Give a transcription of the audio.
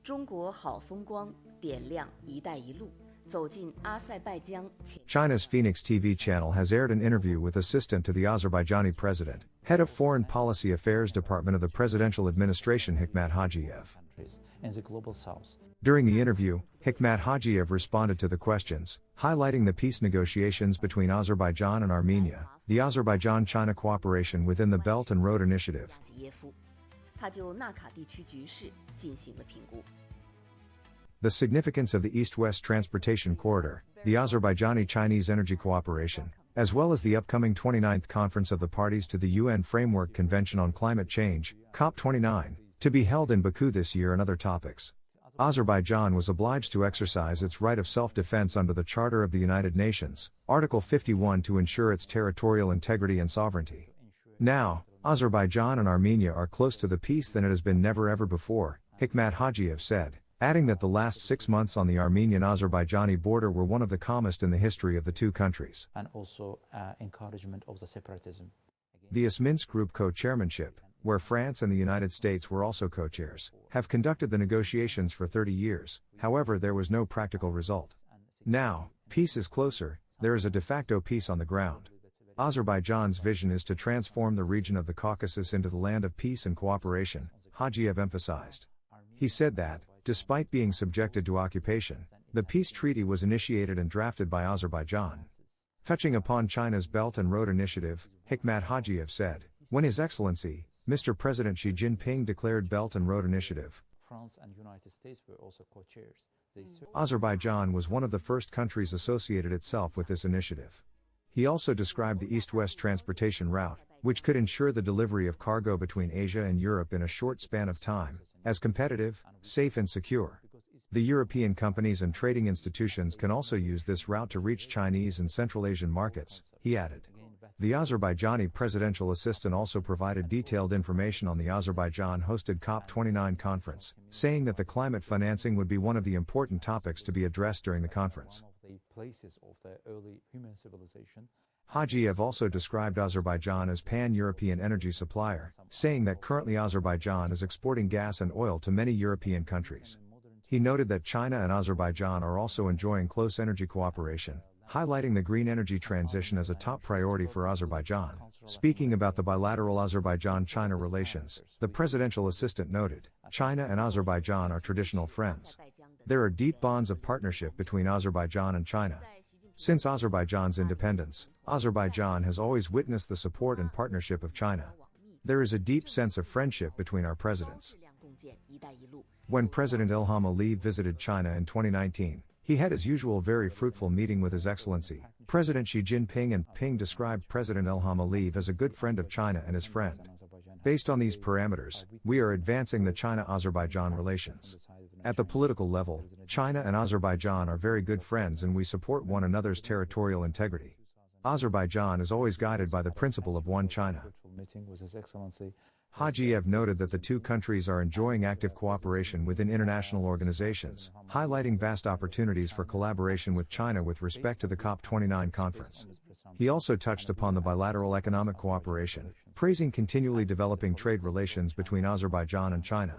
中国好风光，点亮“一带一路”，走进阿塞拜疆。China's Phoenix TV channel has aired an interview with Assistant to the Azerbaijani President, Head of Foreign Policy Affairs Department of the Presidential Administration Hikmat Hajiyev. In the global south. During the interview, Hikmat Hajiyev responded to the questions, highlighting the peace negotiations between Azerbaijan and Armenia, the Azerbaijan-China cooperation within the Belt and Road Initiative. 他就纳卡地区局势进行了评估。 The significance of the East-West Transportation Corridor, the Azerbaijani-Chinese energy cooperation, as well as the upcoming 29th Conference of the Parties to the UN Framework Convention on Climate Change, COP29, to be held in Baku this year and other topics. Azerbaijan was obliged to exercise its right of self-defense under the Charter of the United Nations, Article 51, to ensure its territorial integrity and sovereignty. Now, Azerbaijan and Armenia are close to the peace than it has been never ever before, Hikmat Hajiyev said, adding that the last 6 months on the Armenian-Azerbaijani border were one of the calmest in the history of the two countries. And also encouragement of the separatism. The Minsk Group co-chairmanship, where France and the United States were also co-chairs, have conducted the negotiations for 30 years, however there was no practical result. Now, peace is closer, there is a de facto peace on the ground. Azerbaijan's vision is to transform the region of the Caucasus into the land of peace and cooperation, Hajiyev emphasized. He said that, despite being subjected to occupation, the peace treaty was initiated and drafted by Azerbaijan. Touching upon China's Belt and Road Initiative, Hikmat Hajiyev said, when His Excellency, Mr. President Xi Jinping declared Belt and Road Initiative, France and United States were also co-chairs. Azerbaijan was one of the first countries associated itself with this initiative. He also described the East-West transportation route, which could ensure the delivery of cargo between Asia and Europe in a short span of time, as competitive, safe and secure. The European companies and trading institutions can also use this route to reach Chinese and Central Asian markets, he added. The Azerbaijani presidential assistant also provided detailed information on the Azerbaijan-hosted COP29 conference, saying that the climate financing would be one of the important topics to be addressed during the conference. Places of the early human civilization. Hajiyev also described Azerbaijan as pan-European energy supplier, saying that currently Azerbaijan is exporting gas and oil to many European countries. He noted that China and Azerbaijan are also enjoying close energy cooperation, highlighting the green energy transition as a top priority for Azerbaijan. Speaking about the bilateral Azerbaijan-China relations, the presidential assistant noted, China and Azerbaijan are traditional friends. There are deep bonds of partnership between Azerbaijan and China. Since Azerbaijan's independence, Azerbaijan has always witnessed the support and partnership of China. There is a deep sense of friendship between our presidents. When President Ilham Aliyev visited China in 2019, he had his usual very fruitful meeting with His Excellency, President Xi Jinping, and Ping described President Ilham Aliyev as a good friend of China and his friend. Based on these parameters, we are advancing the China-Azerbaijan relations. At the political level, China and Azerbaijan are very good friends and we support one another's territorial integrity. Azerbaijan is always guided by the principle of one China. Hajiyev noted that the two countries are enjoying active cooperation within international organizations, highlighting vast opportunities for collaboration with China with respect to the COP29 conference. He also touched upon the bilateral economic cooperation, praising continually developing trade relations between Azerbaijan and China.